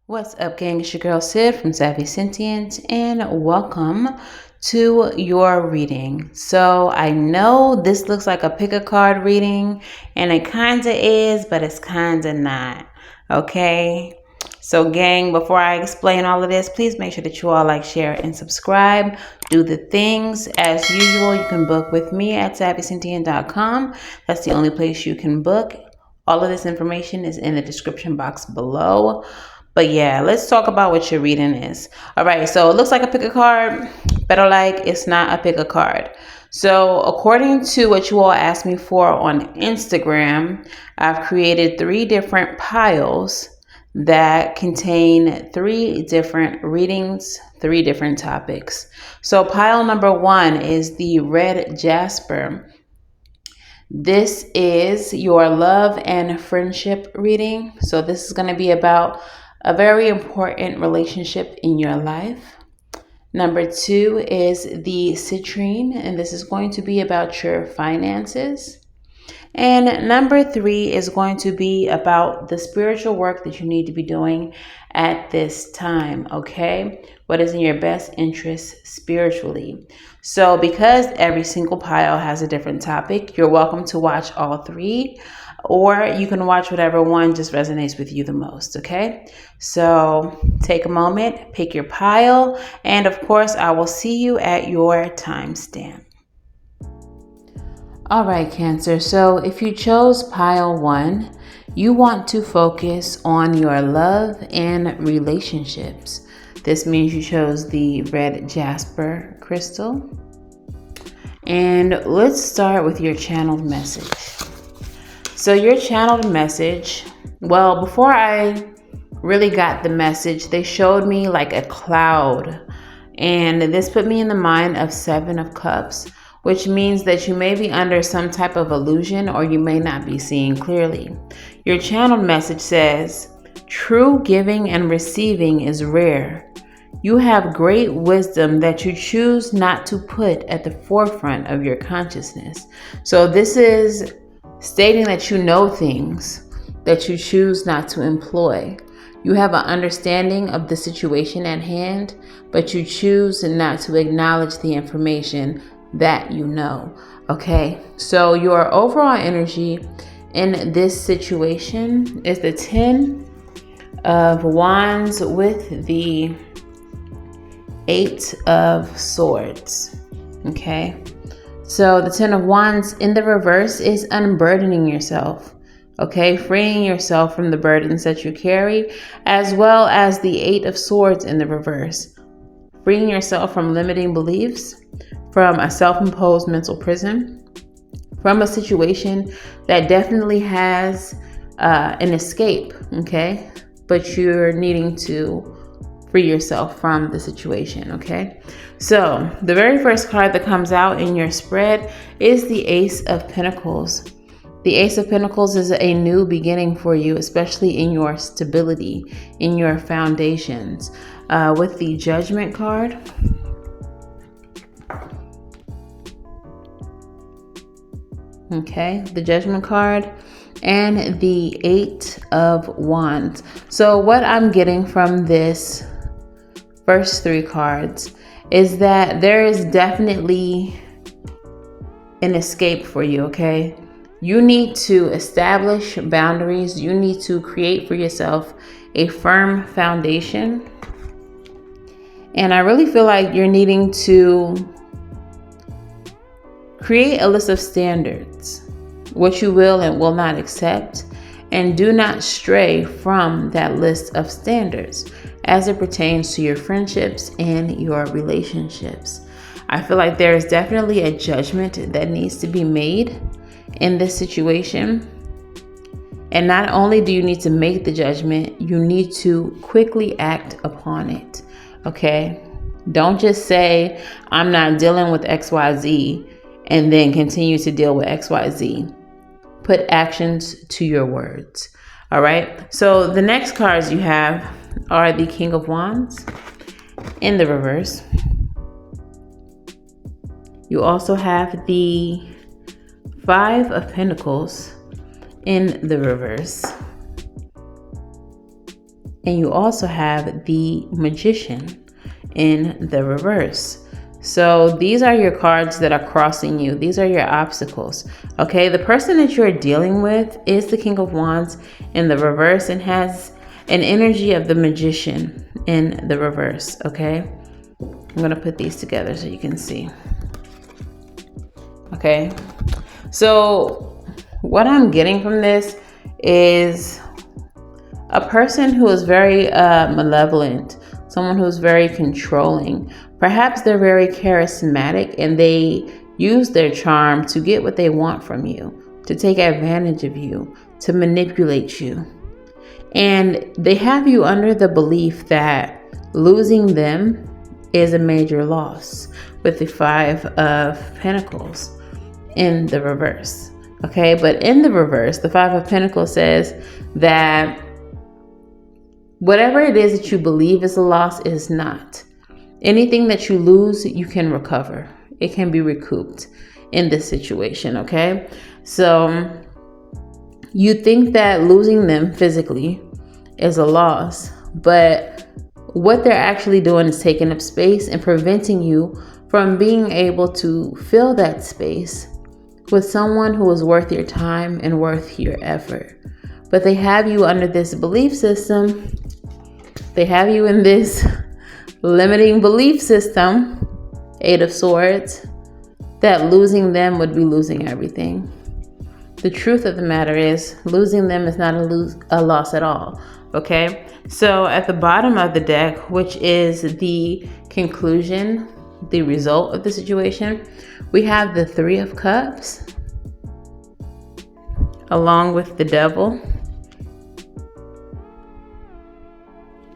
What's up, gang? It's your girl Sid from Savvy Sentient, and welcome to your reading. So I know this looks like a pick a card reading, and it kinda is, but it's kinda not. Okay. So gang, before I explain all of this, please make sure that you all like, share, and subscribe. Do the things. As usual, you can book with me at savvysentient.com. That's the only place you can book. All of this information is in the description box below. But yeah, let's talk about what your reading is. All right, so it looks like a pick a card, but it's not a pick a card. So according to what you all asked me for on Instagram, I've created 3 different piles that contain 3 different readings, 3 different topics. So pile number 1 is the red jasper. This is your love and friendship reading. So this is going to be about a very important relationship in your life. Number 2 is the citrine, and this is going to be about your finances. And number 3 is going to be about the spiritual work that you need to be doing at this time, okay? What is in your best interest spiritually? So because every single pile has a different topic, you're welcome to watch all 3, or you can watch whatever one just resonates with you the most, okay? So take a moment, pick your pile, and of course, I will see you at your timestamp. All right, Cancer. So if you chose pile 1, you want to focus on your love and relationships. This means you chose the red jasper crystal. And let's start with your channeled message. So your channeled message, well, before I really got the message, they showed me like a cloud. And this put me in the mind of 7 of Cups, which means that you may be under some type of illusion or you may not be seeing clearly. Your channeled message says, true giving and receiving is rare. You have great wisdom that you choose not to put at the forefront of your consciousness. So this is stating that you know things that you choose not to employ. You have an understanding of the situation at hand, but you choose not to acknowledge the information that you know. Okay, so your overall energy in this situation is the 10 of Wands with the 8 of Swords. Okay, so the 10 of Wands in the reverse is unburdening yourself. Okay, freeing yourself from the burdens that you carry, as well as the 8 of Swords in the reverse. Freeing yourself from limiting beliefs, from a self-imposed mental prison, from a situation that definitely has an escape, okay? But you're needing to free yourself from the situation, okay? So the very first card that comes out in your spread is the Ace of Pentacles. The Ace of Pentacles is a new beginning for you, especially in your stability, in your foundations. With the Judgment card, okay, the Judgment card, and the 8 of Wands. So what I'm getting from this first 3 cards is that there is definitely an escape for you, okay? You need to establish boundaries. You need to create for yourself a firm foundation. And I really feel like you're needing to create a list of standards, what you will and will not accept, and do not stray from that list of standards as it pertains to your friendships and your relationships. I feel like there is definitely a judgment that needs to be made in this situation. And not only do you need to make the judgment, you need to quickly act upon it. Okay? Don't just say, I'm not dealing with XYZ, and then continue to deal with XYZ. Put actions to your words. All right? So the next cards you have are the King of Wands in the reverse. You also have the 5 of Pentacles in the reverse. and you also have the Magician in the reverse. So these are your cards that are crossing you. These are your obstacles. Okay, the person that you're dealing with is the King of Wands in the reverse and has an energy of the Magician in the reverse. Okay, I'm gonna put these together so you can see. Okay, so what I'm getting from this is a person who is very malevolent, someone who's very controlling. Perhaps they're very charismatic and they use their charm to get what they want from you, to take advantage of you, to manipulate you. And they have you under the belief that losing them is a major loss, with the Five of Pentacles in the reverse. Okay, but in the reverse, the Five of Pentacles says that whatever it is that you believe is a loss is not. Anything that you lose, you can recover. It can be recouped in this situation, okay? So you think that losing them physically is a loss, but what they're actually doing is taking up space and preventing you from being able to fill that space with someone who is worth your time and worth your effort. But they have you under this belief system. They have you in this limiting belief system, Eight of Swords, that losing them would be losing everything. The truth of the matter is losing them is not a loss at all. Okay, so at the bottom of the deck, which is the conclusion, the result of the situation, we have the Three of Cups along with the Devil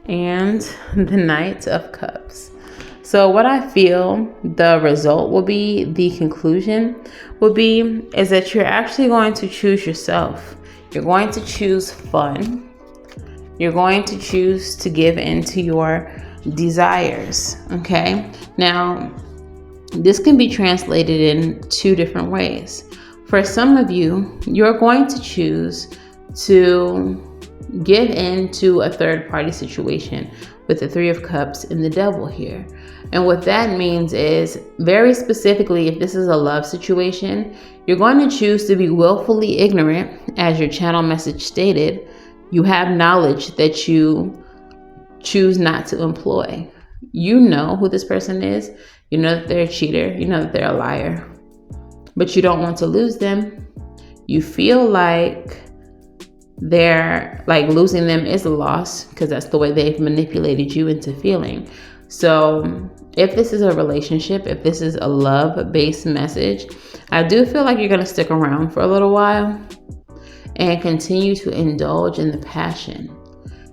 and the Knight of Cups. So what I feel the result will be, the conclusion will be, is that you're actually going to choose yourself. You're going to choose fun. You're going to choose to give in to your desires, okay? Now, this can be translated in two different ways. For some of you, you're going to choose to give in to a third-party situation with the Three of Cups and the Devil here. And what that means is, very specifically, if this is a love situation, you're going to choose to be willfully ignorant, as your channel message stated. You have knowledge that you choose not to employ. You know who this person is. You know that they're a cheater. You know that they're a liar. But you don't want to lose them. You feel like losing them is a loss because that's the way they've manipulated you into feeling. So if this is a relationship, if this is a love-based message, I do feel like you're going to stick around for a little while and continue to indulge in the passion.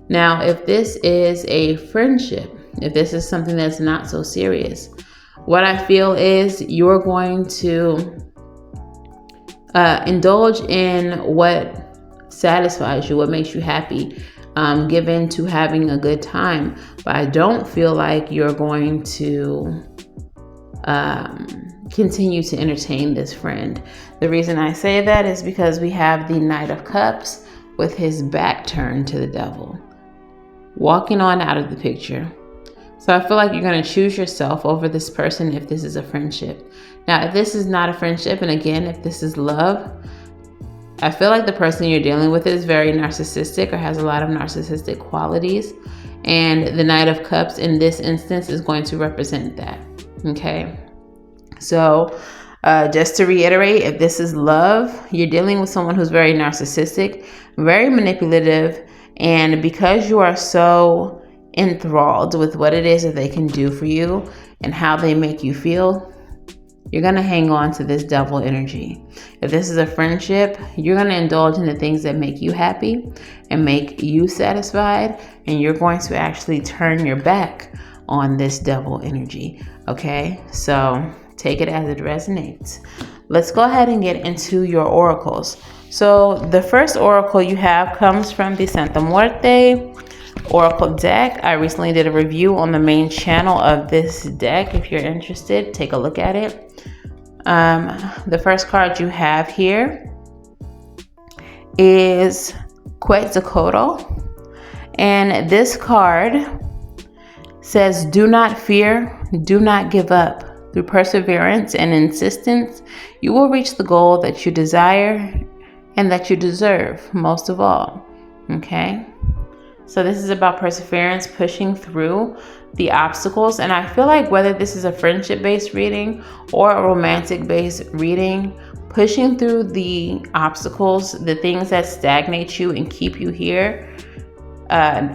Now, if this is a friendship, if this is something that's not so serious, what I feel is you're going to indulge in what satisfies you, what makes you happy, give in to having a good time. But I don't feel like you're going to continue to entertain this friend. The reason I say that is because we have the Knight of Cups with his back turned to the Devil, walking on out of the picture. So I feel like you're going to choose yourself over this person if this is a friendship. Now, if this is not a friendship, and again, if this is love, I feel like the person you're dealing with is very narcissistic or has a lot of narcissistic qualities. And the Knight of Cups in this instance is going to represent that. Okay. So just to reiterate, if this is love, you're dealing with someone who's very narcissistic, very manipulative. And because you are so enthralled with what it is that they can do for you and how they make you feel, you're going to hang on to this Devil energy. If this is a friendship, you're going to indulge in the things that make you happy and make you satisfied. And you're going to actually turn your back on this Devil energy. Okay, so take it as it resonates. Let's go ahead and get into your oracles. So the first oracle you have comes from the Santa Muerte Oracle deck. I recently did a review on the main channel of this deck. If you're interested, take a look at it. The first card you have here is Quetzalcoatl, And this card says, do not fear, do not give up. Through perseverance and insistence, you will reach the goal that you desire and that you deserve most of all. Okay? So this is about perseverance, pushing through the obstacles. And I feel like whether this is a friendship-based reading or a romantic-based reading, pushing through the obstacles, the things that stagnate you and keep you here,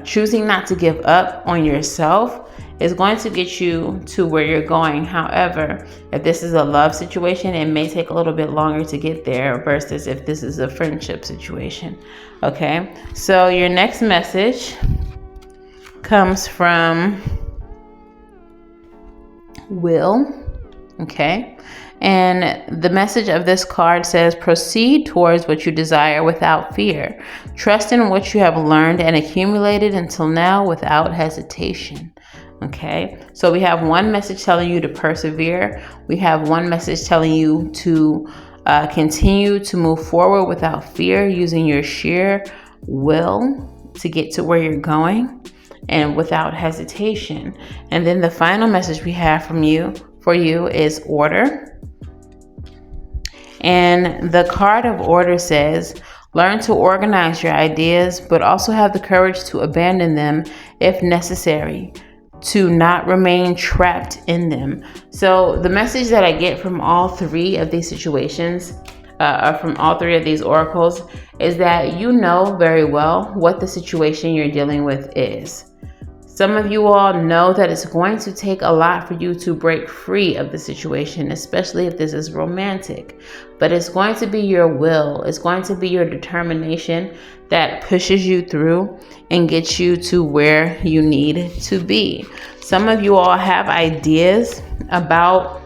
choosing not to give up on yourself is going to get you to where you're going. However, if this is a love situation, it may take a little bit longer to get there versus if this is a friendship situation. Okay, so your next message comes from Will. Okay, and the message of this card says, proceed towards what you desire without fear. Trust in what you have learned and accumulated until now without hesitation. Okay, so we have one message telling you to persevere. We have one message telling you to continue to move forward without fear, using your sheer will to get to where you're going and without hesitation. And then the final message we have for you is order. And the card of order says, learn to organize your ideas, but also have the courage to abandon them if necessary, to not remain trapped in them. So the message that I get from all three of these situations, from all three of these oracles, is that you know very well what the situation you're dealing with is. Some of you all know that it's going to take a lot for you to break free of the situation, especially if this is romantic. But it's going to be your will, it's going to be your determination that pushes you through and gets you to where you need to be. Some of you all have ideas about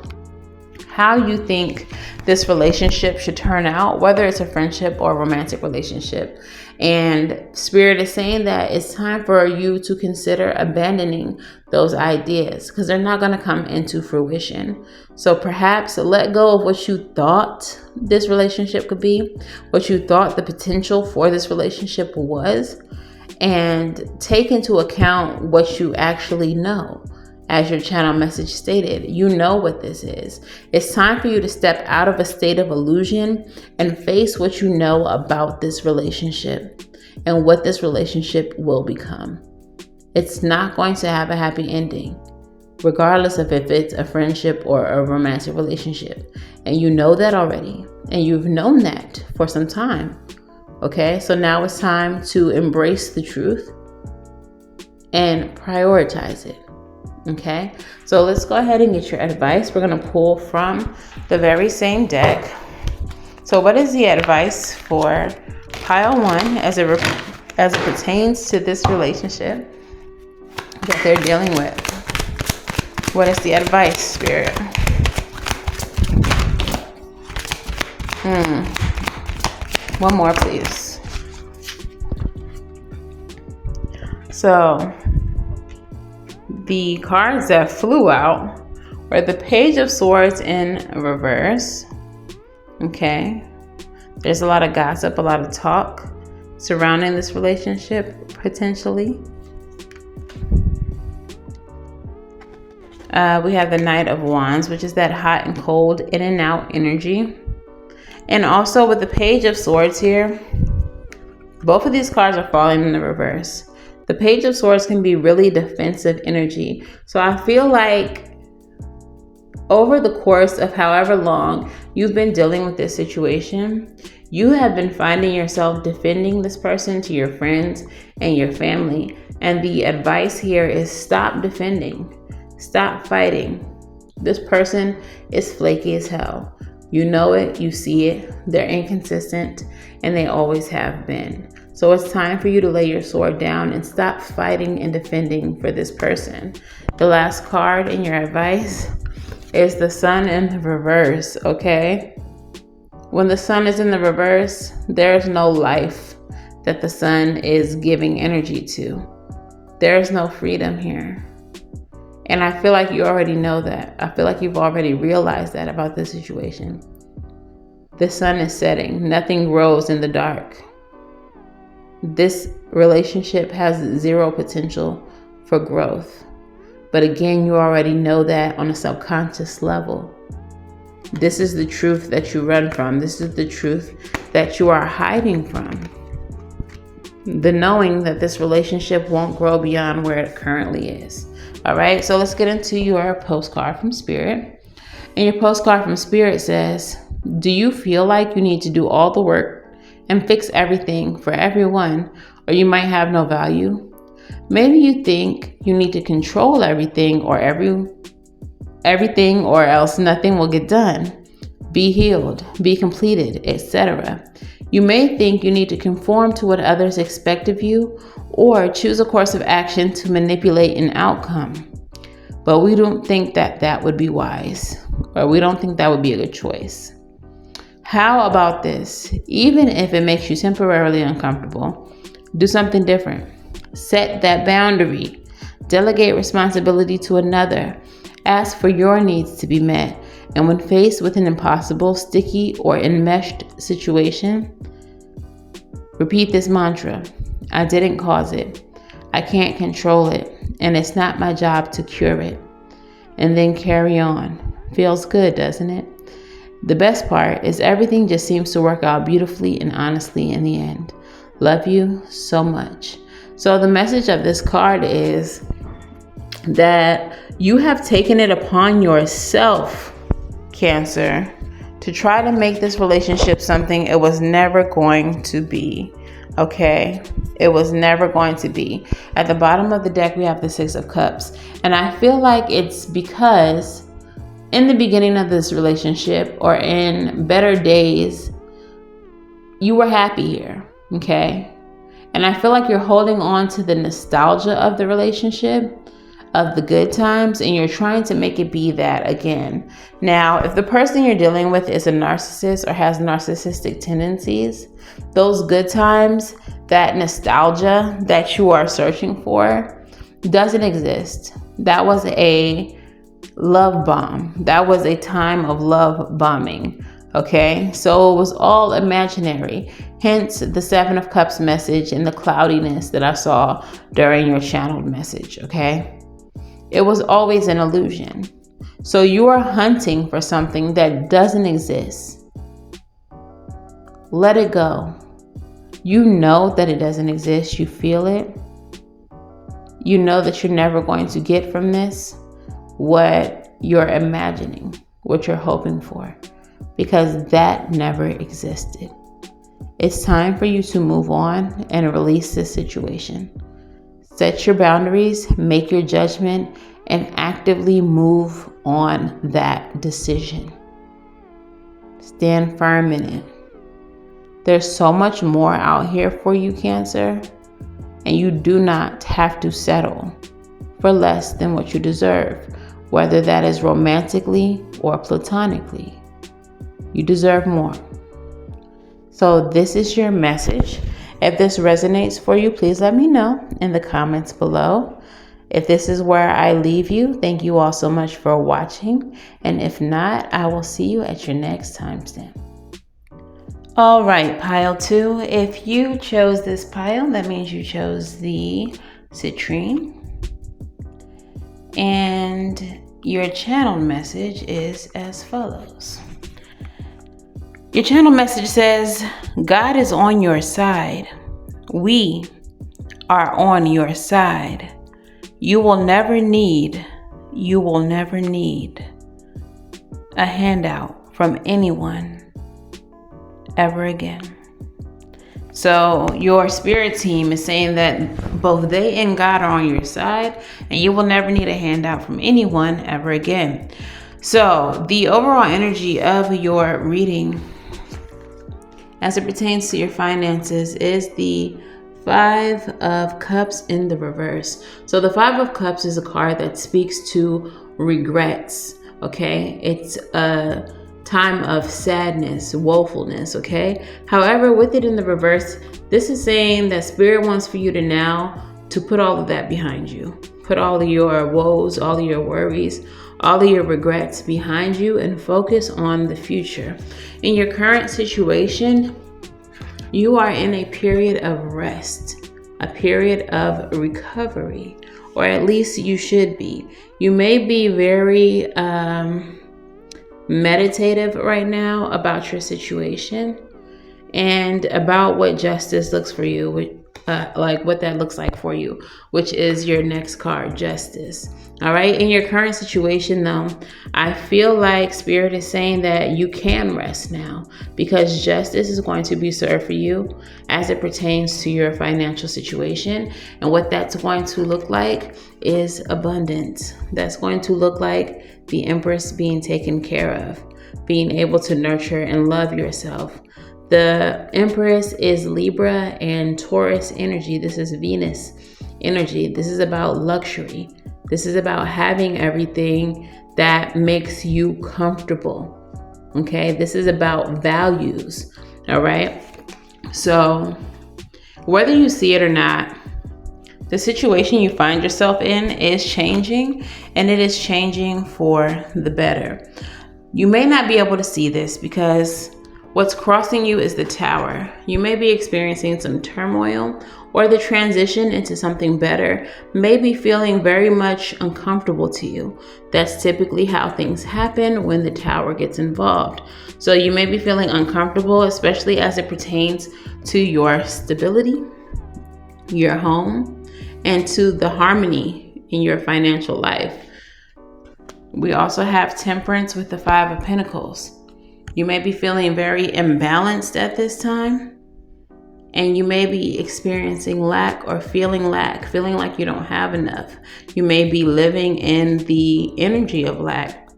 how you think this relationship should turn out, whether it's a friendship or a romantic relationship. And Spirit is saying that it's time for you to consider abandoning those ideas because they're not going to come into fruition. So perhaps let go of what you thought this relationship could be, what you thought the potential for this relationship was, and take into account what you actually know. As your channel message stated, you know what this is. It's time for you to step out of a state of illusion and face what you know about this relationship and what this relationship will become. It's not going to have a happy ending, regardless of if it's a friendship or a romantic relationship. And you know that already. And you've known that for some time. Okay, so now it's time to embrace the truth and prioritize it. Okay, so let's go ahead and get your advice. We're going to pull from the very same deck. So what is the advice for pile 1 as it pertains to this relationship that they're dealing with? What is the advice, Spirit? One more, please. So the cards that flew out were the Page of Swords in reverse. Okay. There's a lot of gossip, a lot of talk surrounding this relationship, potentially. We have the Knight of Wands, which is that hot and cold, in and out energy. And also with the Page of Swords here, both of these cards are falling in the reverse. The Page of Swords can be really defensive energy. So I feel like over the course of however long you've been dealing with this situation, you have been finding yourself defending this person to your friends and your family. And the advice here is stop defending, stop fighting. This person is flaky as hell. You know it, you see it, they're inconsistent, and they always have been. So it's time for you to lay your sword down and stop fighting and defending for this person. The last card in your advice is the Sun in the reverse, okay? When the Sun is in the reverse, there's no life that the Sun is giving energy to. There's no freedom here. And I feel like you already know that. I feel like you've already realized that about this situation. The sun is setting. Nothing grows in the dark. This relationship has zero potential for growth. But again, you already know that on a subconscious level. This is the truth that you run from. This is the truth that you are hiding from. The knowing that this relationship won't grow beyond where it currently is. All right, so let's get into your postcard from Spirit. And your postcard from Spirit says, do you feel like you need to do all the work and fix everything for everyone, or you might have no value? Maybe you think you need to control everything or everything or else nothing will get done, be healed, be completed, etc. You may think you need to conform to what others expect of you or choose a course of action to manipulate an outcome. But we don't think that would be wise, or we don't think that would be a good choice. How about this? Even if it makes you temporarily uncomfortable, do something different. Set that boundary. Delegate responsibility to another. Ask for your needs to be met. And when faced with an impossible, sticky, or enmeshed situation, repeat this mantra. I didn't cause it. I can't control it. And it's not my job to cure it. And then carry on. Feels good, doesn't it? The best part is everything just seems to work out beautifully and honestly in the end. Love you so much. So the message of this card is that you have taken it upon yourself, Cancer, to try to make this relationship something it was never going to be. Okay? It was never going to be. At the bottom of the deck, we have the Six of Cups. And I feel like it's because in the beginning of this relationship or in better days, you were happy here. Okay? And I feel like you're holding on to the nostalgia of the relationship, of the good times, and you're trying to make it be that again. Now, if the person you're dealing with is a narcissist or has narcissistic tendencies, those good times, that nostalgia that you are searching for, doesn't exist. That was a love bomb. That was a time of love bombing. Okay, so it was all imaginary. Hence the Seven of Cups message and the cloudiness that I saw during your channeled message. Okay, it was always an illusion. So you are hunting for something that doesn't exist. Let it go. You know that it doesn't exist. You feel it. You know that you're never going to get from this what you're imagining, what you're hoping for, because that never existed. It's time for you to move on and release this situation. Set your boundaries, make your judgment, and actively move on that decision. Stand firm in it. There's so much more out here for you, Cancer, and you do not have to settle for less than what you deserve, whether that is romantically or platonically. You deserve more. So this is your message. If this resonates for you, please let me know in the comments below. If this is where I leave you, thank you all so much for watching. And if not, I will see you at your next timestamp. All right, pile 2. If you chose this pile, that means you chose the citrine. And your channel message is as follows. Your channel message says, God is on your side. We are on your side. You will never need a handout from anyone ever again. So your spirit team is saying that both they and God are on your side, and you will never need a handout from anyone ever again. So the overall energy of your reading as it pertains to your finances is the Five of Cups in the reverse. So the Five of Cups is a card that speaks to regrets. Okay, it's a time of sadness, woefulness. Okay, however, with it in the reverse, this is saying that Spirit wants for you to now to put all of that behind you. Put all of your woes, all of your worries, all of your regrets behind you and focus on the future. In your current situation, You are in a period of rest, a period of recovery, or at least you should be. You may be very meditative right now about your situation and about what justice looks for you, like what that looks like for you, which is your next card, justice. All right. In your current situation, though, I feel like Spirit is saying that you can rest now because justice is going to be served for you as it pertains to your financial situation. And what that's going to look like is abundance. That's going to look like the Empress being taken care of, being able to nurture and love yourself. The Empress is Libra and Taurus energy. This is Venus energy. This is about luxury. This is about having everything that makes you comfortable. Okay, this is about values. All right. So whether you see it or not, the situation you find yourself in is changing, and it is changing for the better. You may not be able to see this because what's crossing you is the Tower. You may be experiencing some turmoil, or the transition into something better may be feeling very much uncomfortable to you. That's typically how things happen when the Tower gets involved. So you may be feeling uncomfortable, especially as it pertains to your stability, your home, and to the harmony in your financial life. We also have Temperance with the Five of Pentacles. You may be feeling very imbalanced at this time, and you may be experiencing lack or feeling like you don't have enough. You may be living in the energy of lack.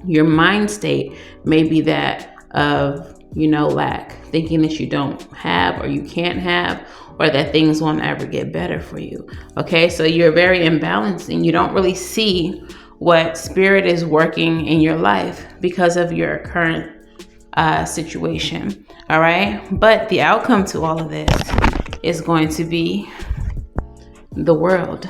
Your mind state may be that of, lack, thinking that you don't have or you can't have, or that things won't ever get better for you. Okay, so you're very imbalanced and you don't really see what Spirit is working in your life because of your current situation. All right. But the outcome to all of this is going to be the World.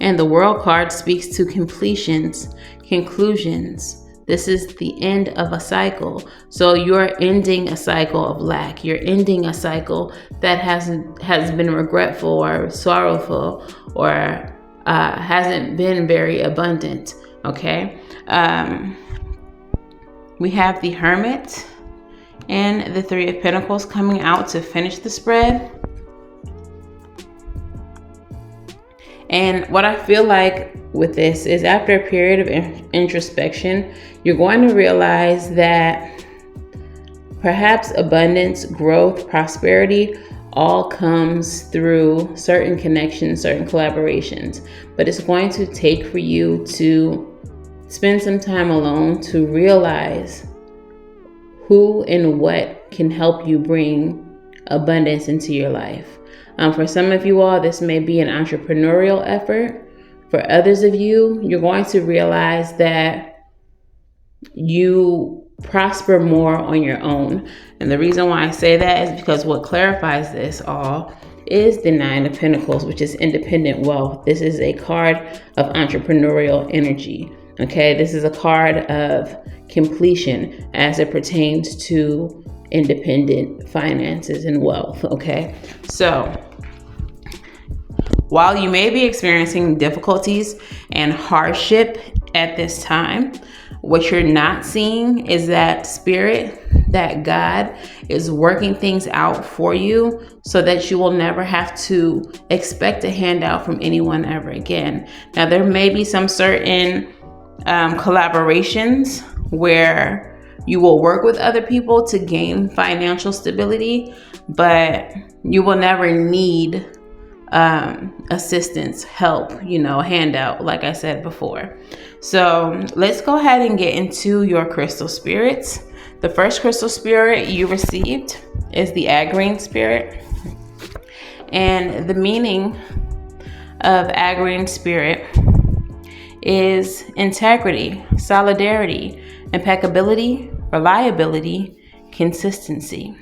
And the World card speaks to completions, conclusions. This is the end of a cycle. So you're ending a cycle of lack. You're ending a cycle that has been regretful or sorrowful or hasn't been very abundant. Okay. We have the Hermit and the Three of Pentacles coming out to finish the spread. And what I feel like with this is after a period of introspection, you're going to realize that perhaps abundance, growth, prosperity all comes through certain connections, certain collaborations. But it's going to take for you to spend some time alone to realize who and what can help you bring abundance into your life. For some of you all, this may be an entrepreneurial effort. For others of you, you're going to realize that you prosper more on your own. And the reason why I say that is because what clarifies this all is the Nine of Pentacles, which is independent wealth. This is a card of entrepreneurial energy. Okay, this is a card of completion as it pertains to independent finances and wealth. Okay, so while you may be experiencing difficulties and hardship at this time, what you're not seeing is that Spirit, that God is working things out for you so that you will never have to expect a handout from anyone ever again. Now, there may be some certain collaborations where you will work with other people to gain financial stability, but you will never need assistance, help, a handout, like I said before. So let's go ahead and get into your crystal spirits. The first crystal spirit you received is the Agrine spirit. And the meaning of Agrine spirit is integrity, solidarity, impeccability, reliability, consistency.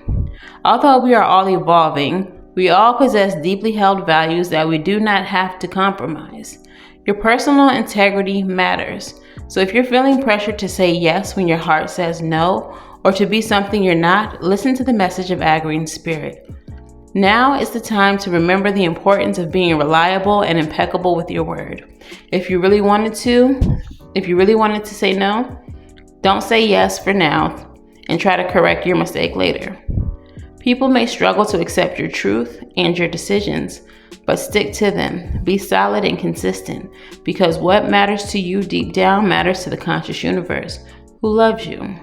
Although we are all evolving, we all possess deeply held values that we do not have to compromise. Your personal integrity matters. So if you're feeling pressure to say yes when your heart says no, or to be something you're not, listen to the message of Agrine Spirit. Now is the time to remember the importance of being reliable and impeccable with your word. If you really wanted to say no, don't say yes for now and try to correct your mistake later. People may struggle to accept your truth and your decisions, but stick to them. Be solid and consistent, because what matters to you deep down matters to the conscious universe, who loves you.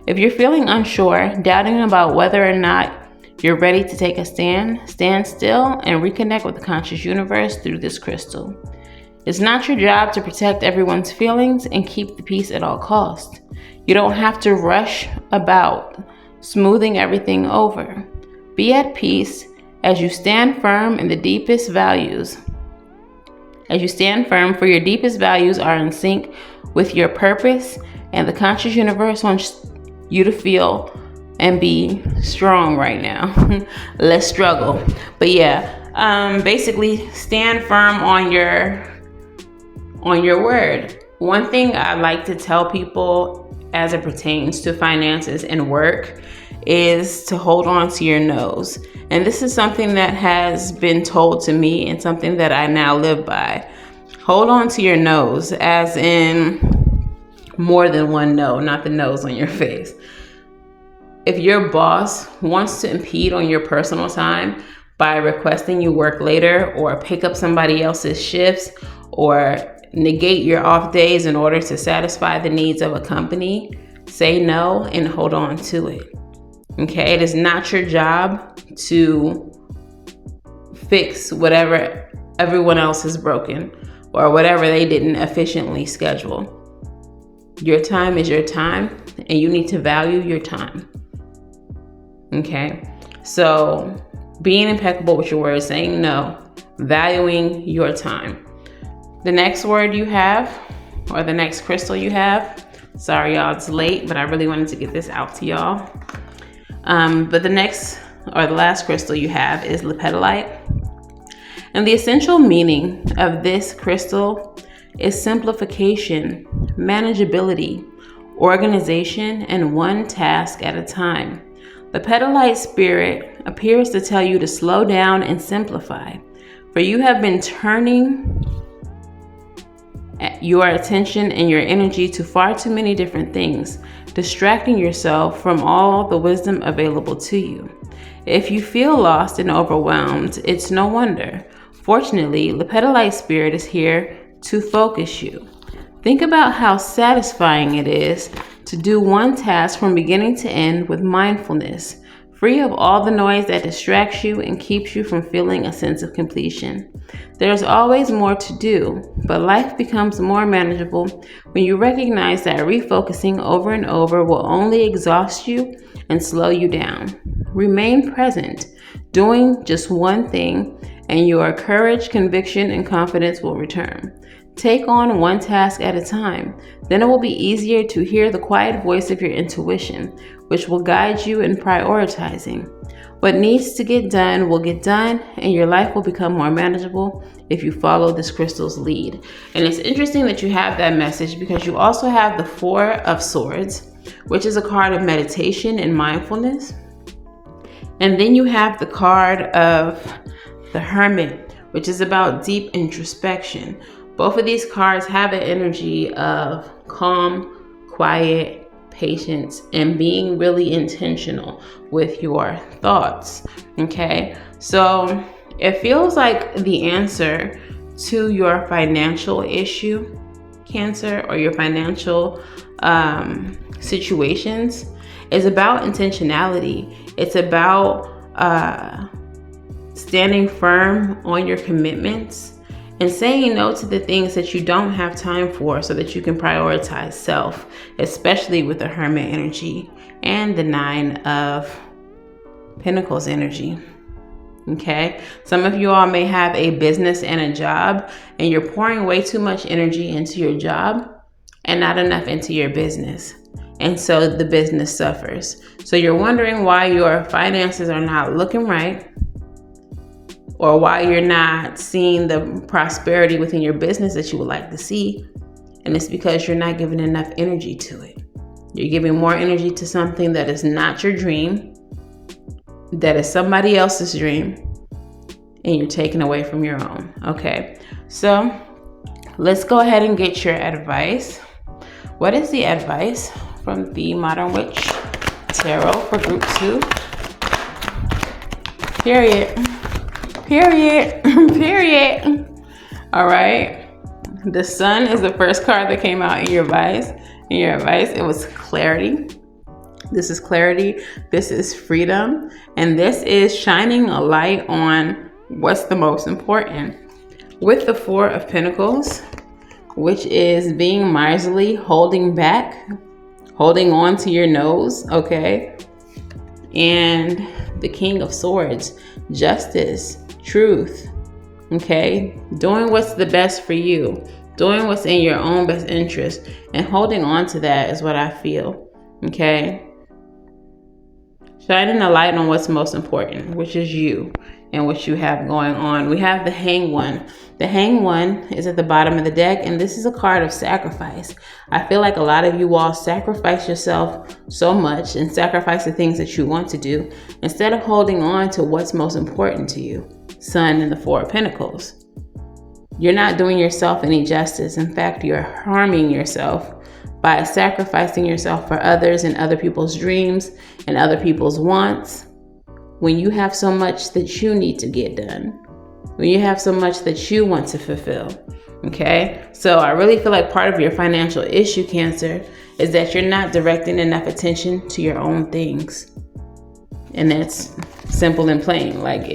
If you're feeling unsure, doubting about whether or not you're ready to take a stand, stand still and reconnect with the conscious universe through this crystal. It's not your job to protect everyone's feelings and keep the peace at all costs. You don't have to rush about smoothing everything over. Be at peace as you stand firm in the deepest values. As you stand firm, for your deepest values are in sync with your purpose, and the conscious universe wants you to feel and be strong right now. Let's struggle. But yeah, basically stand firm on your word. One thing I like to tell people as it pertains to finances and work is to hold on to your nose. And this is something that has been told to me and something that I now live by. Hold on to your nose, as in more than one no, not the nose on your face. If your boss wants to impede on your personal time by requesting you work later or pick up somebody else's shifts or negate your off days in order to satisfy the needs of a company, say no and hold on to it. Okay, it is not your job to fix whatever everyone else has broken or whatever they didn't efficiently schedule. Your time is your time, and you need to value your time. Okay, so being impeccable with your words, saying no, valuing your time. The next word you have, or the next crystal you have, sorry y'all, it's late, but I really wanted to get this out to y'all. But the next, or the last crystal you have is lepidolite. And the essential meaning of this crystal is simplification, manageability, organization, and one task at a time. The lepidolite spirit appears to tell you to slow down and simplify, for you have been turning your attention and your energy to far too many different things, distracting yourself from all the wisdom available to you. If you feel lost and overwhelmed, it's no wonder. Fortunately, lepidolite spirit is here to focus you. Think about how satisfying it is to do one task from beginning to end with mindfulness, free of all the noise that distracts you and keeps you from feeling a sense of completion. There's always more to do, but life becomes more manageable when you recognize that refocusing over and over will only exhaust you and slow you down. Remain present, doing just one thing, and your courage, conviction, and confidence will return. Take on one task at a time. Then it will be easier to hear the quiet voice of your intuition, which will guide you in prioritizing. What needs to get done will get done, and your life will become more manageable if you follow this crystal's lead. And it's interesting that you have that message because you also have the Four of Swords, which is a card of meditation and mindfulness. And then you have the card of the Hermit, which is about deep introspection. Both of these cards have an energy of calm, quiet, patience, and being really intentional with your thoughts. Okay, so it feels like the answer to your financial issue, Cancer, or your financial situations is about intentionality. It's about standing firm on your commitments and saying no to the things that you don't have time for so that you can prioritize self, especially with the Hermit energy and the Nine of Pentacles energy. Okay, some of you all may have a business and a job, and you're pouring way too much energy into your job and not enough into your business. And so the business suffers. So you're wondering why your finances are not looking right, or why you're not seeing the prosperity within your business that you would like to see. And it's because you're not giving enough energy to it. You're giving more energy to something that is not your dream, that is somebody else's dream, and you're taking away from your own. Okay, so let's go ahead and get your advice. What is the advice from the Modern Witch Tarot for Group 2? Period. Period. Period. All right. The Sun is the first card that came out in your advice. It was clarity. This is clarity. This is freedom. And this is shining a light on what's the most important. With the Four of Pentacles, which is being miserly, holding back, holding on to your nose, okay? And the King of Swords, justice, truth, okay? Doing what's the best for you, doing what's in your own best interest, and holding on to that is what I feel, okay? Shining a light on what's most important, which is you and what you have going on. We have the Hanged One. The Hanged One is at the bottom of the deck, and this is a card of sacrifice. I feel like a lot of you all sacrifice yourself so much and sacrifice the things that you want to do instead of holding on to what's most important to you. Sun and the Four of Pentacles. You're not doing yourself any justice. In fact, you're harming yourself by sacrificing yourself for others and other people's dreams and other people's wants, when you have so much that you need to get done, when you have so much that you want to fulfill, okay? So I really feel like part of your financial issue, Cancer, is that you're not directing enough attention to your own things. And that's simple and plain. Like,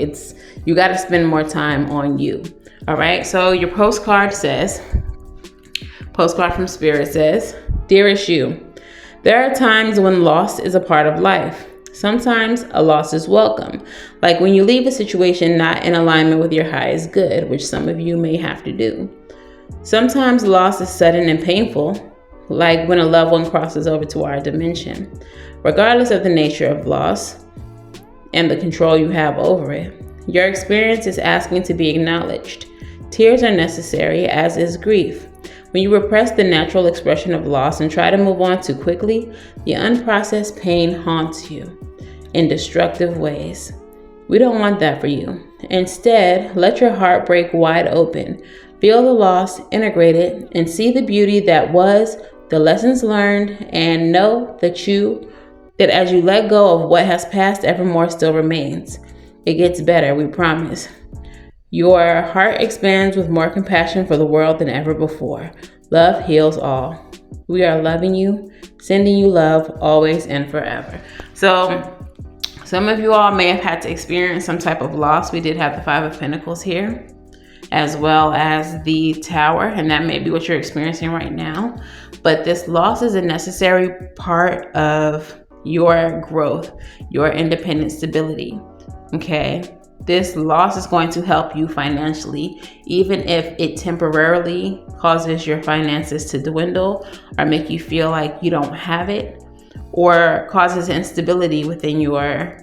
you got to spend more time on you, all right? So your postcard from Spirit says, Dearest you, there are times when loss is a part of life. Sometimes a loss is welcome, like when you leave a situation not in alignment with your highest good, which some of you may have to do. Sometimes loss is sudden and painful, like when a loved one crosses over to our dimension. Regardless of the nature of loss and the control you have over it, your experience is asking to be acknowledged. Tears are necessary, as is grief. When you repress the natural expression of loss and try to move on too quickly, the unprocessed pain haunts you in destructive ways. We don't want that for you. Instead, let your heart break wide open. Feel the loss, integrate it, and see the beauty that was, the lessons learned, and know that as you let go of what has passed, evermore still remains. It gets better, we promise. Your heart expands with more compassion for the world than ever before. Love heals all. We are loving you, sending you love always and forever. So some of you all may have had to experience some type of loss. We did have the Five of Pentacles here, as well as the Tower, and that may be what you're experiencing right now. But this loss is a necessary part of your growth, your independent stability, okay? This loss is going to help you financially, even if it temporarily causes your finances to dwindle or make you feel like you don't have it, or causes instability within your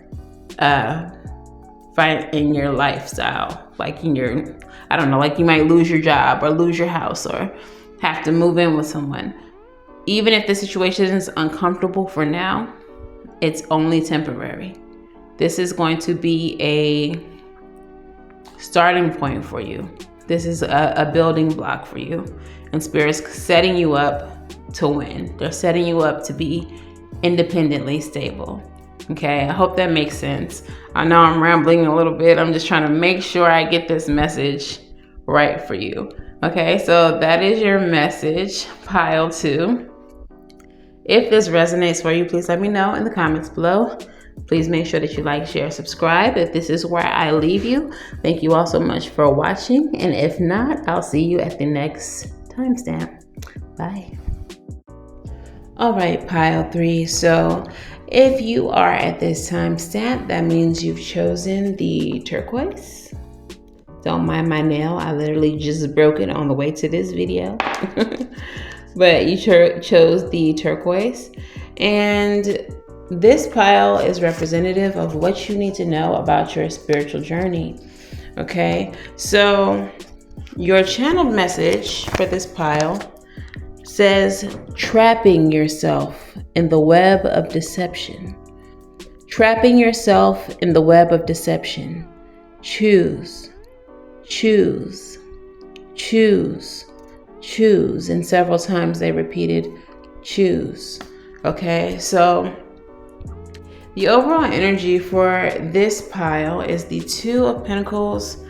in your lifestyle, like like you might lose your job or lose your house or have to move in with someone. Even if the situation is uncomfortable for now, it's only temporary. This is going to be a starting point for you. This is a building block for you. And Spirit's setting you up to win. They're setting you up to be independently stable. Okay, I hope that makes sense. I know I'm rambling a little bit. I'm just trying to make sure I get this message right for you. Okay, so that is your message, pile 2. If this resonates for you, please let me know in the comments below. Please make sure that you like, share, subscribe if this is where I leave you. Thank you all so much for watching. And if not, I'll see you at the next timestamp. Bye. All right, pile 3. So if you are at this timestamp, that means you've chosen the turquoise. Don't mind my nail. I literally just broke it on the way to this video. But you chose the turquoise. And this pile is representative of what you need to know about your spiritual journey. Okay, so your channeled message for this pile says trapping yourself in the web of deception. Trapping yourself in the web of deception. Choose, choose, choose, choose. And several times they repeated choose. Okay, so the overall energy for this pile is the Two of Pentacles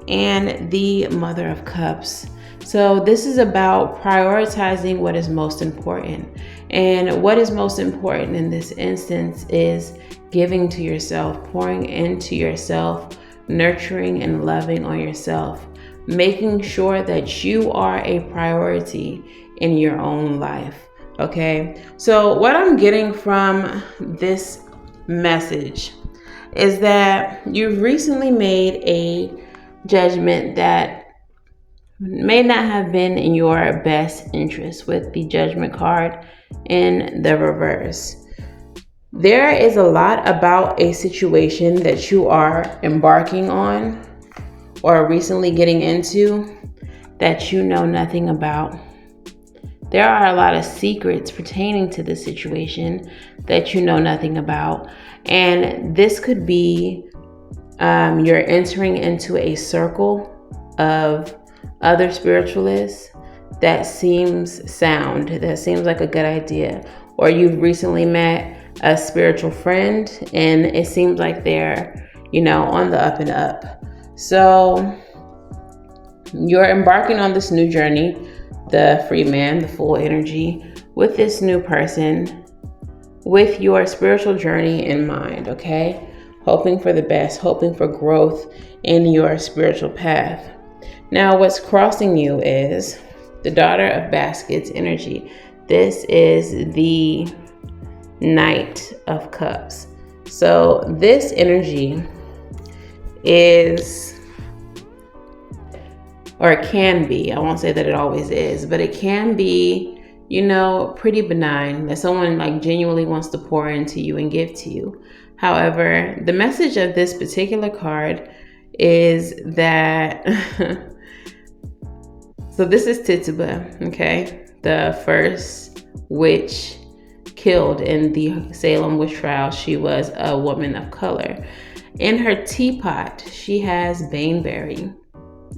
and the Mother of Cups. So this is about prioritizing what is most important. And what is most important in this instance is giving to yourself, pouring into yourself, nurturing and loving on yourself, making sure that you are a priority in your own life. Okay, so what I'm getting from this message is that you've recently made a judgment that may not have been in your best interest, with the Judgment card in the reverse. There is a lot about a situation that you are embarking on or recently getting into that you know nothing about. There are a lot of secrets pertaining to the situation that you know nothing about. And this could be you're entering into a circle of other spiritualists that seems sound, that seems like a good idea. Or you've recently met a spiritual friend and it seems like they're, on the up and up. So you're embarking on this new journey, the free man, the full energy, with this new person, with your spiritual journey in mind, okay? Hoping for the best, hoping for growth in your spiritual path. Now, what's crossing you is the Daughter of Baskets energy. This is the Knight of Cups. So this energy is, or it can be, I won't say that it always is, but it can be, pretty benign, that someone like genuinely wants to pour into you and give to you. However, the message of this particular card is that, so this is Tituba, okay? The first witch killed in the Salem witch trial. She was a woman of color. In her teapot, she has baneberry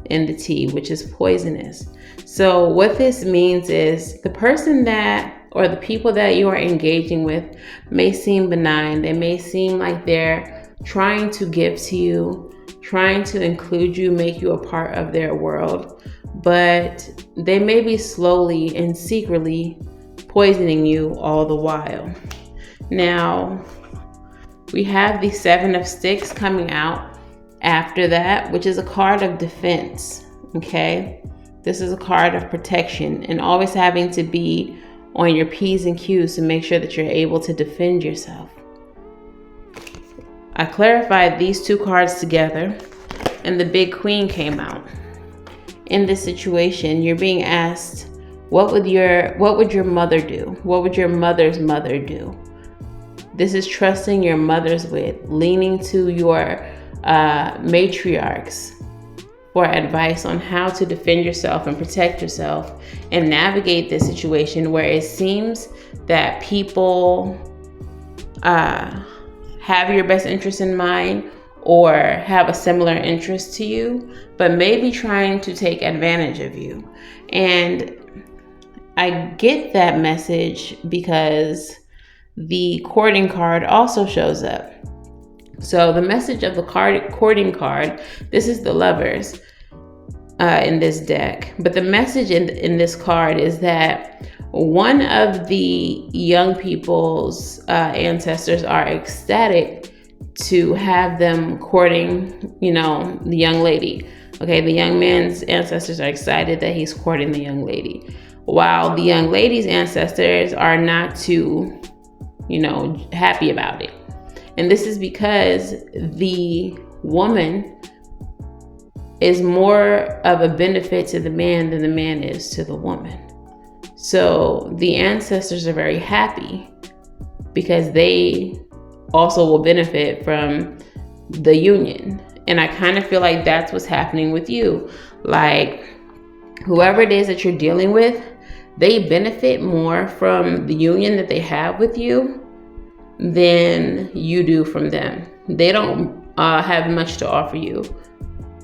in the tea, which is poisonous. So what this means is the person that, or the people that you are engaging with, may seem benign. They may seem like they're trying to give to you, trying to include you, make you a part of their world, but they may be slowly and secretly poisoning you all the while. Now, we have the Seven of Sticks coming out after that, which is a card of defense, okay? This is a card of protection and always having to be on your P's and Q's to make sure that you're able to defend yourself. I clarified these two cards together and the Big Queen came out. In this situation, you're being asked, what would your mother do? What would your mother's mother do? This is trusting your mother's wit, leaning to your matriarchs for advice on how to defend yourself and protect yourself and navigate this situation where it seems that people have your best interest in mind or have a similar interest to you, but maybe trying to take advantage of you. And I get that message because the courting card also shows up. So the message of the courting card, this is the Lovers in this deck. But the message in this card is that one of the young people's ancestors are ecstatic to have them courting, the young lady. Okay, the young man's ancestors are excited that he's courting the young lady, while the young lady's ancestors are not too, happy about it. And this is because the woman is more of a benefit to the man than the man is to the woman. So the ancestors are very happy because they also will benefit from the union. And I kind of feel like that's what's happening with you. Like, whoever it is that you're dealing with, they benefit more from the union that they have with you than you do from them. They don't have much to offer you.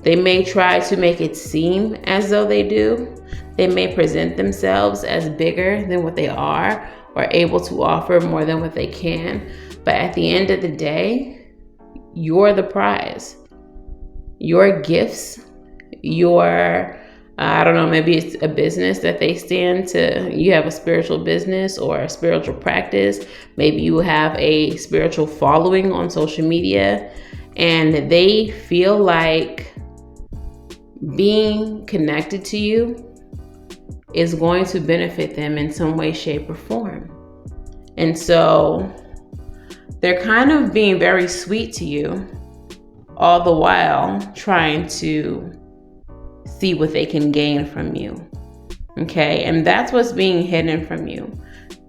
They may try to make it seem as though they do. They may present themselves as bigger than what they are or able to offer more than what they can. But at the end of the day, you're the prize. Your gifts, your, I don't know, maybe it's a business that they stand to, you have a spiritual business or a spiritual practice. Maybe you have a spiritual following on social media, and they feel like being connected to you is going to benefit them in some way, shape, or form. And so they're kind of being very sweet to you, all the while trying to see what they can gain from you. Okay, and that's what's being hidden from you.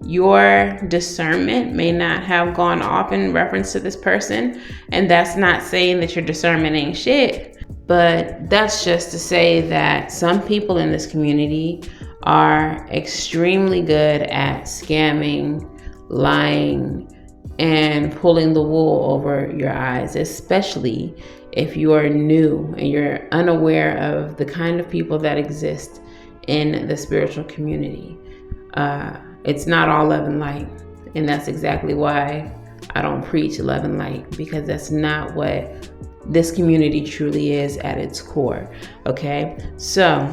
Your discernment may not have gone off in reference to this person, and that's not saying that your discernment ain't shit, but that's just to say that some people in this community are extremely good at scamming, lying, and pulling the wool over your eyes, especially if you are new and you're unaware of the kind of people that exist in the spiritual community. It's not all love and light, and that's exactly why I don't preach love and light, because that's not what this community truly is at its core. Okay, so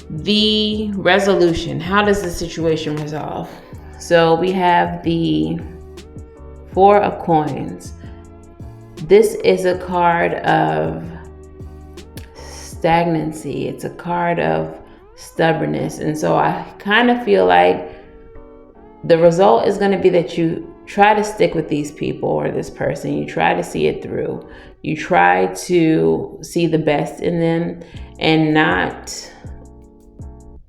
the resolution, how does the situation resolve? So we have the Four of Coins. This is a card of stagnancy. It's a card of stubbornness. And so I kind of feel like the result is going to be that you try to stick with these people or this person. You try to see it through. You try to see the best in them and not,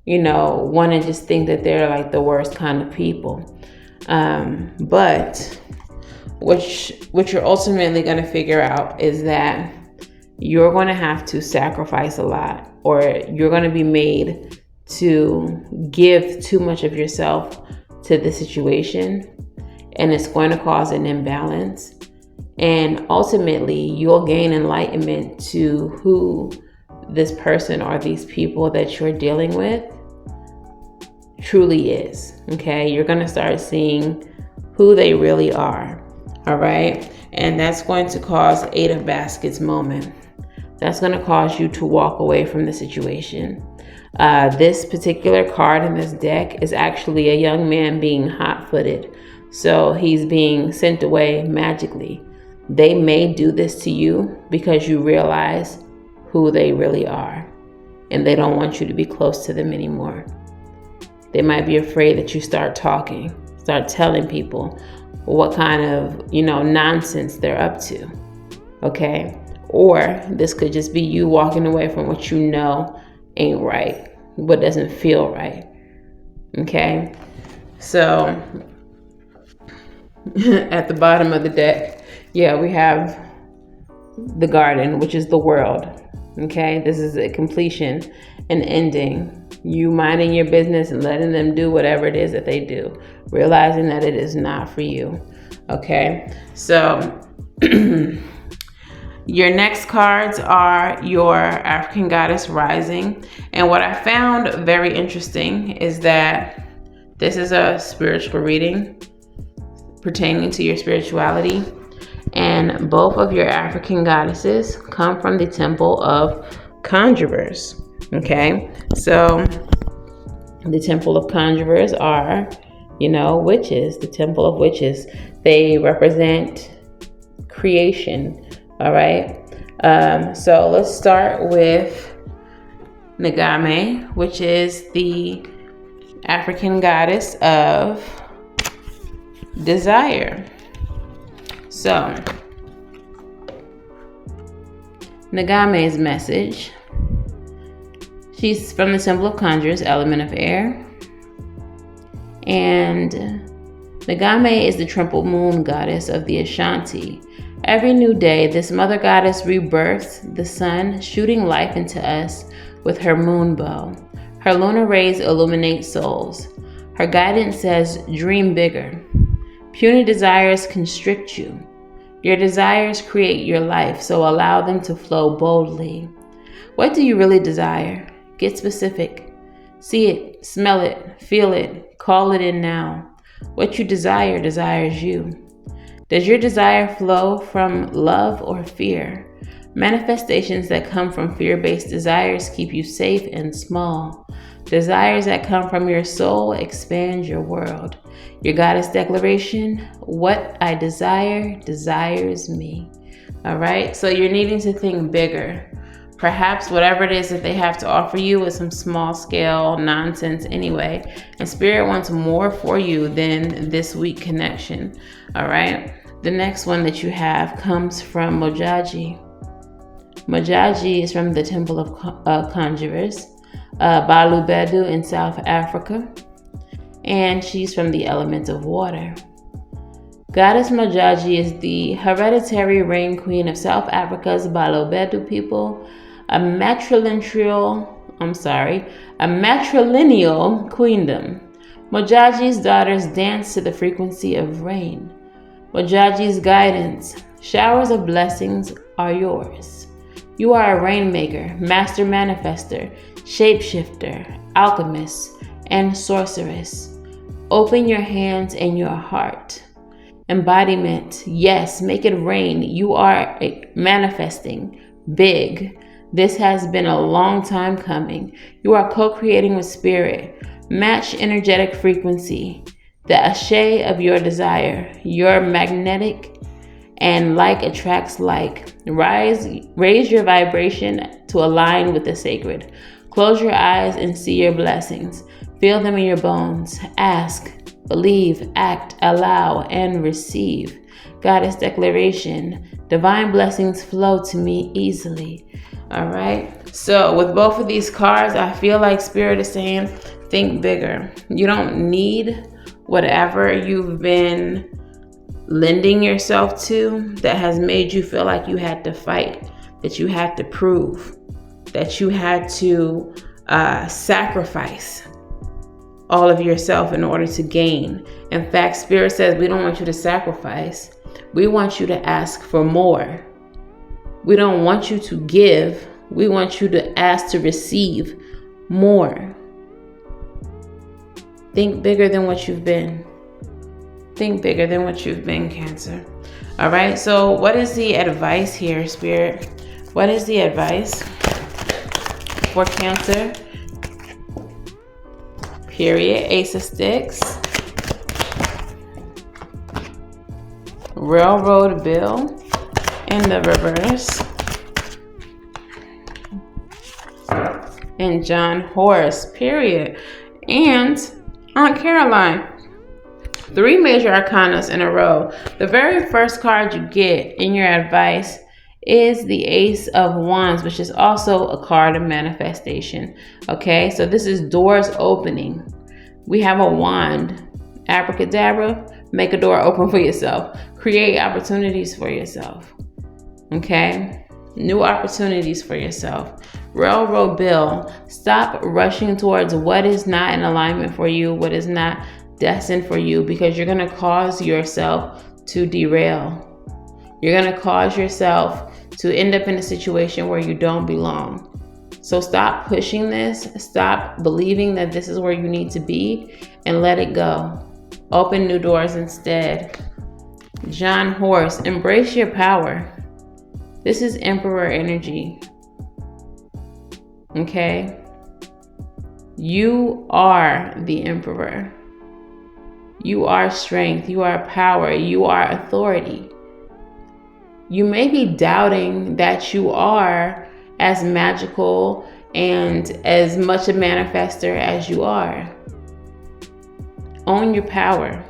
want to just think that they're like the worst kind of people. But what you're ultimately going to figure out is that you're going to have to sacrifice a lot, or you're going to be made to give too much of yourself to the situation, and it's going to cause an imbalance. And ultimately, you'll gain enlightenment to who this person or these people that you're dealing with truly is. Okay, you're going to start seeing who they really are. All right, and that's going to cause Eight of Baskets moment. That's going to cause you to walk away from the situation. This particular card in this deck is actually a young man being hot-footed. So he's being sent away magically. They may do this to you because you realize who they really are, and they don't want you to be close to them anymore. They might be afraid that you start talking, start telling people what kind of, nonsense they're up to. Okay. Or this could just be you walking away from what you know ain't right, what doesn't feel right. Okay. So at the bottom of the deck, we have the Garden, which is the world. Okay. This is a completion, an ending. You minding your business and letting them do whatever it is that they do, realizing that it is not for you. Okay. So your next cards are your African Goddess Rising. And what I found very interesting is that this is a spiritual reading pertaining to your spirituality. And both of your African goddesses come from the Temple of Conjurers. Okay. So the Temple of Conjurers are, witches, the Temple of Witches. They represent creation. All right. So let's start with Ngame, which is the African goddess of desire. So Ngame's message. She's from the Temple of Conjurers, element of air. And Ngame is the triple moon goddess of the Ashanti. Every new day, this mother goddess rebirths the sun, shooting life into us with her moon bow. Her lunar rays illuminate souls. Her guidance says, dream bigger. Puny desires constrict you. Your desires create your life, so allow them to flow boldly. What do you really desire? Get specific. See it, smell it, feel it, call it in now. What you desire desires you. Does your desire flow from love or fear? Manifestations that come from fear-based desires keep you safe and small. Desires that come from your soul expand your world. Your goddess declaration, what I desire desires me. All right, so you're needing to think bigger. Perhaps whatever it is that they have to offer you is some small scale nonsense anyway. And Spirit wants more for you than this weak connection. All right. The next one that you have comes from Mojaji. Mojaji is from the Temple of Conjurers, Balu Bedu in South Africa. And she's from the element of water. Goddess Mojaji is the hereditary reign queen of South Africa's Balobedu people, a matrilineal queendom. Mojaji's daughters dance to the frequency of rain. Mojaji's guidance, showers of blessings are yours. You are a rainmaker, master manifester, shapeshifter, alchemist, and sorceress. Open your hands and your heart. Embodiment, yes, make it rain. You are manifesting big. This has been a long time coming. You are co-creating with spirit. Match energetic frequency, the ashe of your desire. You're magnetic and like attracts like. Raise your vibration to align with the sacred. Close your eyes and see your blessings. Feel them in your bones. Ask, believe, act, allow, and receive. Goddess declaration, divine blessings flow to me easily. All right. So with both of these cards, I feel like Spirit is saying, think bigger. You don't need whatever you've been lending yourself to that has made you feel like you had to fight, that you had to prove, that you had to sacrifice all of yourself in order to gain. In fact, Spirit says we don't want you to sacrifice. We want you to ask for more. We don't want you to give. We want you to ask to receive more. Think bigger than what you've been. Think bigger than what you've been, Cancer. All right, so what is the advice here, Spirit? What is the advice for Cancer? Period. Ace of Sticks. Railroad Bill in the reverse. And John Horse, period. And Aunt Caroline. 3 major arcanas in a row. The very first card you get in your advice is the Ace of Wands, which is also a card of manifestation. Okay, so this is doors opening. We have a wand. Abracadabra, make a door open for yourself. Create opportunities for yourself. Okay, new opportunities for yourself. Railroad Bill, stop rushing towards what is not in alignment for you, what is not destined for you, because you're going to cause yourself to derail. You're going to cause yourself to end up in a situation where you don't belong. So stop pushing this. Stop believing that this is where you need to be and let it go. Open new doors instead. John Horse, embrace your power. This is Emperor energy. Okay? You are the Emperor. You are strength. You are power. You are authority. You may be doubting that you are as magical and as much a manifester as you are. Own your power.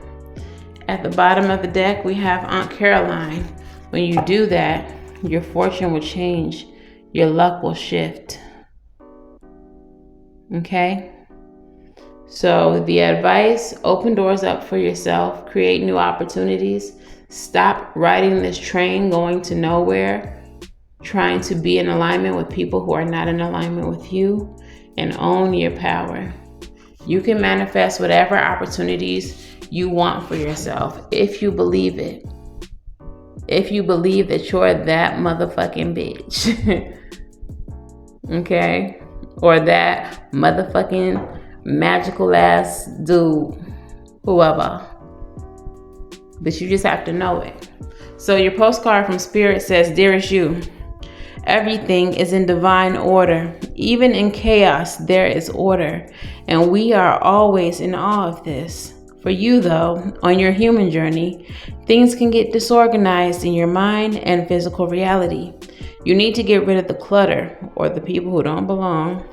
At the bottom of the deck, we have Aunt Caroline. When you do that, your fortune will change. Your luck will shift. Okay? So the advice, open doors up for yourself, create new opportunities, stop riding this train going to nowhere, trying to be in alignment with people who are not in alignment with you. and own your power. You can manifest whatever opportunities you want for yourself if you believe it. If you believe that you're that motherfucking bitch. Okay? Or that motherfucking magical ass dude. Whoever. But you just have to know it. So your postcard from Spirit says, Dearest you, everything is in divine order. Even in chaos, there is order. And we are always in awe of this. For you, though, on your human journey, things can get disorganized in your mind and physical reality. You need to get rid of the clutter or the people who don't belong.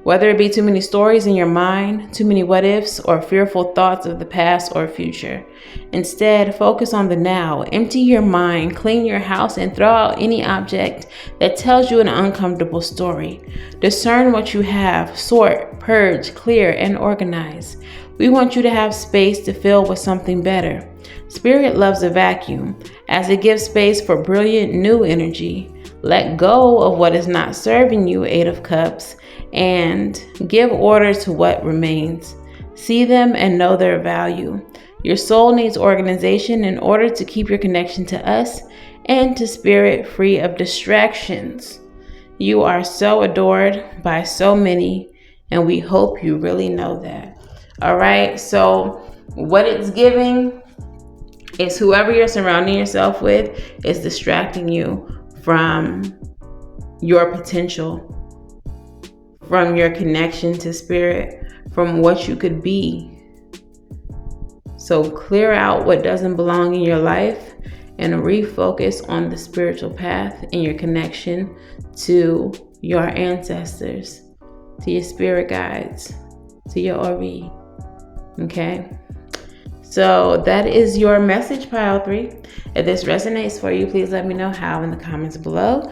Whether it be too many stories in your mind, too many what ifs, or fearful thoughts of the past or future. Instead, focus on the now. Empty your mind, clean your house, and throw out any object that tells you an uncomfortable story. Discern what you have, sort, purge, clear, and organize. We want you to have space to fill with something better. Spirit loves a vacuum, as it gives space for brilliant new energy. Let go of what is not serving you, Eight of Cups, and give order to what remains. See them and know their value. Your soul needs organization in order to keep your connection to us and to Spirit free of distractions. You are so adored by so many, and we hope you really know that. All right, so what it's giving is whoever you're surrounding yourself with is distracting you from your potential, from your connection to Spirit, from what you could be. So clear out what doesn't belong in your life and refocus on the spiritual path and your connection to your ancestors, to your spirit guides, to your Ori. Okay? So that is your message, pile 3. If this resonates for you, please let me know how in the comments below.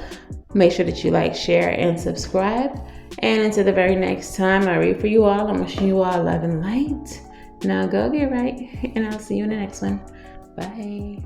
Make sure that you like, share, and subscribe. And until the very next time I read for you all, I'm wishing you all love and light. Now go get right, and I'll see you in the next one. Bye.